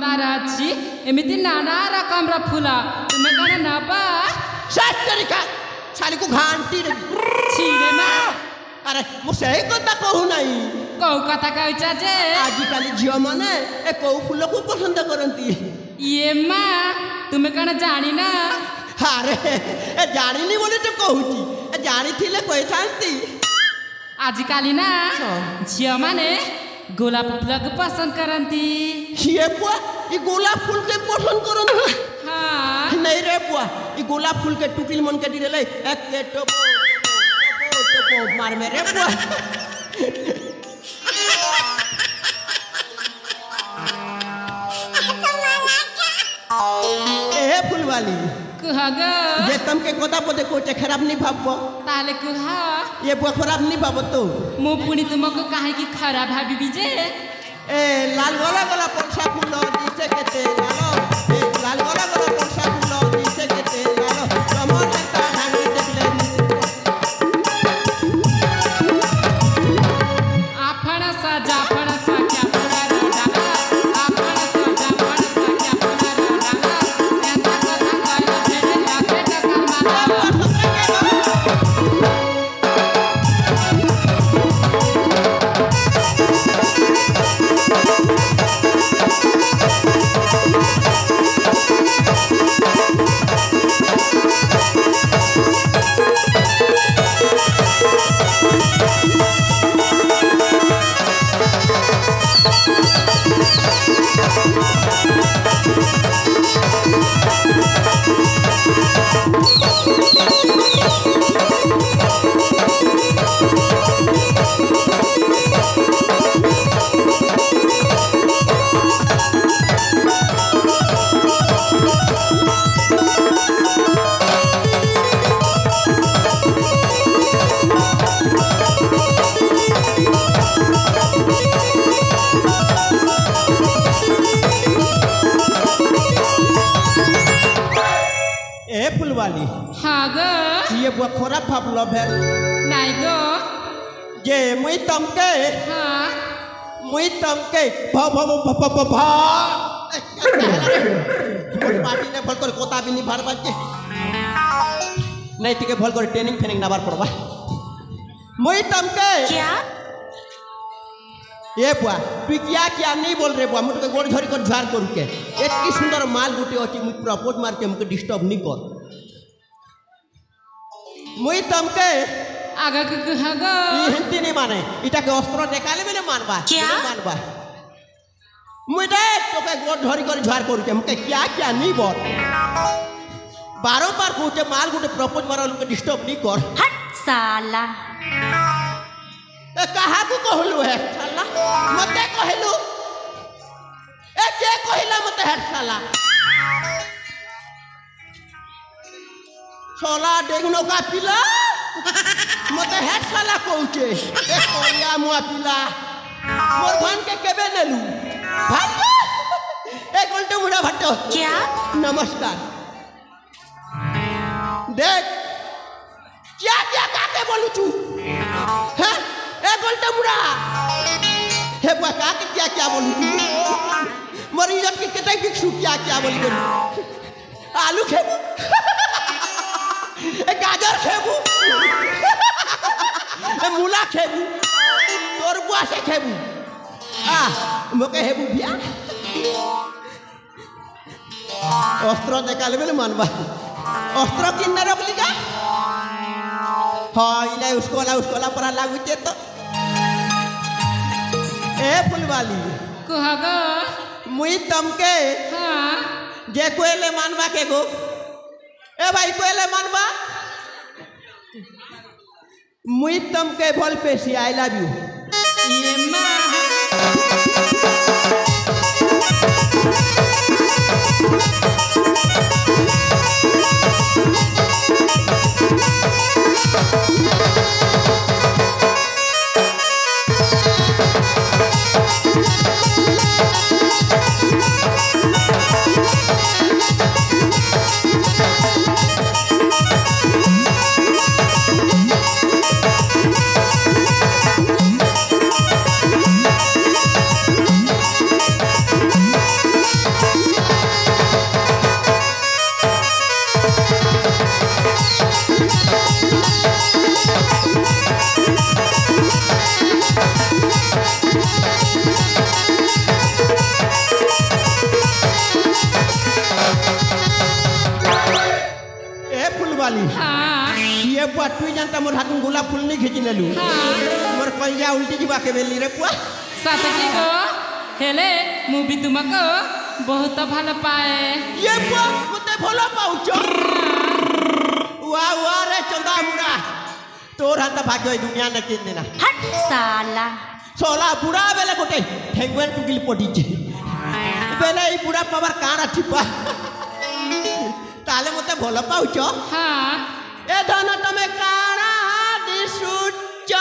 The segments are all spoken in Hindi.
माराची एमिति नाना रकम रा फुला तुम्हें कौन नबा सात तरीका साली को घंटी रे छीरे मा अरे मुझे कथा कहू नहीं कौ कथा कहचा जे आजिकाली झियो माने ए कौ फूल को पसंद करंती ये मा तुम्हें कौन जानी ना अरे ए जानी नहीं बोले तो कहूची ए जानी थिले कोई शांति आजिकाली ना झियो माने गोलाप फूल को पसंद करंती ये बुआ ये गोलाप फूल के पसंद करंती हाँ नहीं रे बुआ ये गोलाप फूल के टुकिल मन के दिले एक के टोपो मार मेरे बुआ ए फुलवाली कुहागा जे तम के कोता पोते कोचे खराब नहीं भाबो ताले कुहा ये बुआ खराब नहीं भाबो तो मु पुनी तुमको काहे की खराब भाभी बीजे ए लाल गोला गोला पंसा फूल दिसे केते लालो ए लाल गोला गोला पंसा फूल दिसे केते लालो कमर लगता भांगे देखले आपन सा जाफन सा क्या पूरा डाला आपन सा जाफन सा क्या पूरा डाला एंता कथा कहले भेजे लागे टकर माला फुलवाली हाँ गो ये बुआ खराब भाबलो भेल नहीं गो जे मुई तमके हाँ भा भा भा भा भा भा मोर पार्टी ने भल कर कोता भी नहीं भर बाजे नहीं ठीक है भल कर ट्रेनिंग फेनिंग ना बार पड़वा मुई तमके क्या ये बुआ तू क्या नहीं बोल रे बुआ मुझे गोड़ झरी कर झार करू के इतनी सुंदर माल गुटी होती मुझे प्रपोज मार के मुझे डिस्टर्ब नहीं कर मुई तमके आगे के हगो ये हिंदी नहीं माने इटा के अस्त्र निकाले मैंने मानबा क्या मानबा मुझे तो के गोड़ झरी कर झार करू के मुझे क्या नहीं बोल बारों बार पूछे माल गुटी प्रपोज मारा उनके डिस्टर्ब नहीं कर हट साला कहा को कहलु है साला मते कहलु ए के कहला मते है साला सोला डेगनो का पिला मते है साला कहूचे ए कोरिया मुआ पिला मोर भान के केबे नेलु भाग एक उल्टे मुड़ा भट्टो क्या नमस्कार देख क्या काके बोलू तू हैं ए गोल्टा मुड़ा हे बुआ का के क्या बोलू तू मोर इज्जत के कतई भिक्षु क्या बोली करू आलू खेबू ए गाजर खेबू ए मूला खेबू तोर बुआ से खेबू आ मोके हेबू बिया अस्त्र निकाल बेले मानबा अस्त्र किन्ना रखली का हाँ इला उसको परा लागू चे तो ए फुलवाली कुहागा मुई तमके हाँ जे कोयले मानवा के गो ए भाई कोयले मानवा मुई तमके भल पेशी आई लव यू ये माँ वाली हाँ ये बुआ तू जानता मोर हाथ में गुलाब फूल नहीं खींच लेलू मोर कहिया उल्टी जीवा के बेली रे बुआ सातकी गो हेले मु भी तुमको बहुत भल पाए ये बुआ मते भलो पाउछ वाह वाह रे चंदा मुरा तोर हाथ भाग्य ए दुनिया ने किन देना हट साला सोला बुढ़ा बेले गोटे ठेंगुएन टुकिल पड़ीचे बेले ई बुढ़ा पावर काना छिपा ताले मते भलो पाउछ हाँ ए धन तमे काना दिसुच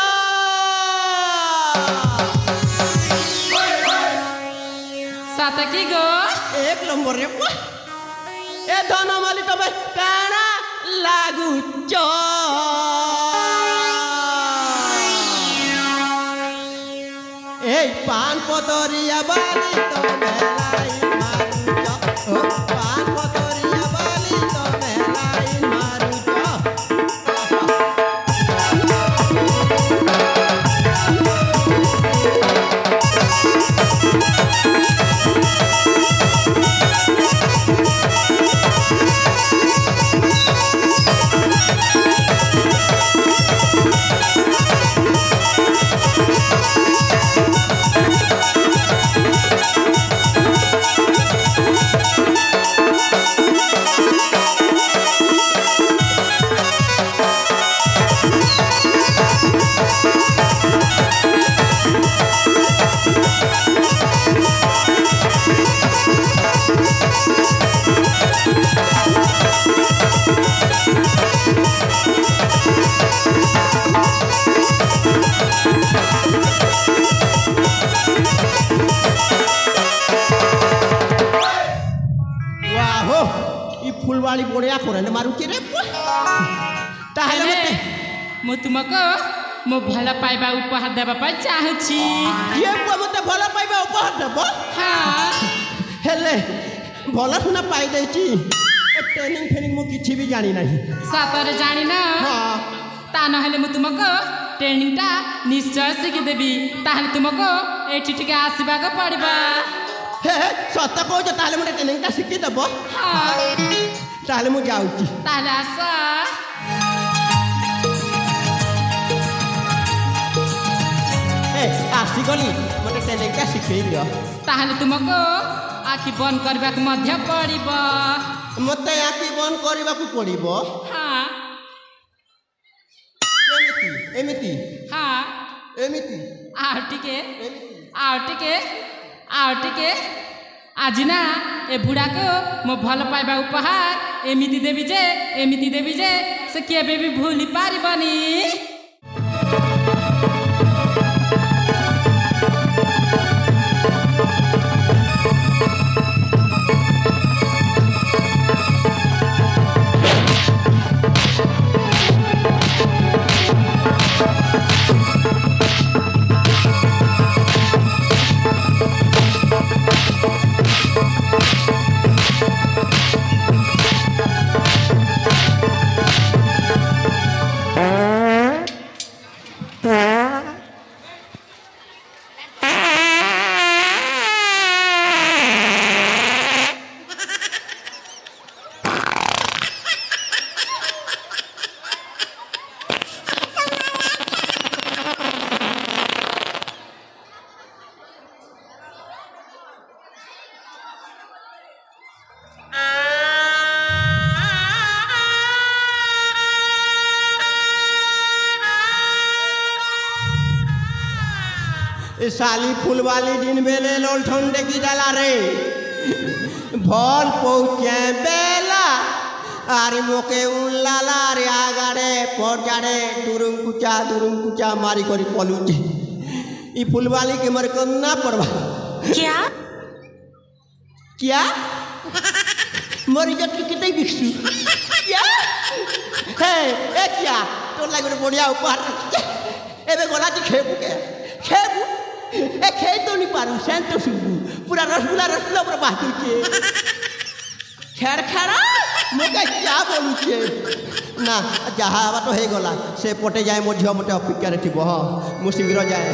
सातकी गो एक नंबर रे बुआ ए धन माली तमे काना लागुच ए पान पतरिया बाली तमे लाई मारुच पान पतरिया बाली तमे लाई मारुच फुलवाड़ी बढ़िया करे मारुचे रे ताहले मते मु तुमको मो भल पाइबा उपहार देबा पर चाहूची ये मते भल पाइबा उपहार देबो हाँ हेले भल सुना पाई देची ट्रेनिंग फेनिंग मु किछि भी जानी नाही सातरे जानी ना हां ता न हेले मु तुमको ट्रेनिंग ता निश्चय सिखि देबी ताहले तुमको एठी टिके आसीबा को पड़बा हे सत कहू ताहले मते ट्रेनिंग ता सिखि देबो हाँ ताहले मु जाउची ताहले आसा ए आसी गली मते ट्रेनिंग ता सिखै दियो ताहले तुमको आखि बंद करबा के मध्य पड़िबो मते आखि बंद करबा को पड़िबो हाँ एमिति हाँ एमिति आओ टिके आज ना ए बुढ़ा को मो भल पाइबा उपहार एमिति देवी जे से केबे भी भूली पारिबनी साली फूल वाली दिन बेले लोल ठंडे की डाला रे भल पहुँचे बेला आरे मोके उल्लाला रे आगाड़े पहुँचाड़े दुरुम कुचा मारी करी पलुचे ई फूल वाली के मर करना पड़वा क्या मरी जट के कितने बिक्सू क्या हे ए क्या तो लगे बढ़िया उपहार एबे गोला जी खेबू ए खे तो नहीं पारू सेंट तो सुबू पूरा रसगुल्ला पूरा बातुचे खेड़ा मोके क्या बोलुचे ना जहाँ तो हे गला से पटे जाए मो झियो मते अपेक्षा रे थिबो मु शीघ्र जाए।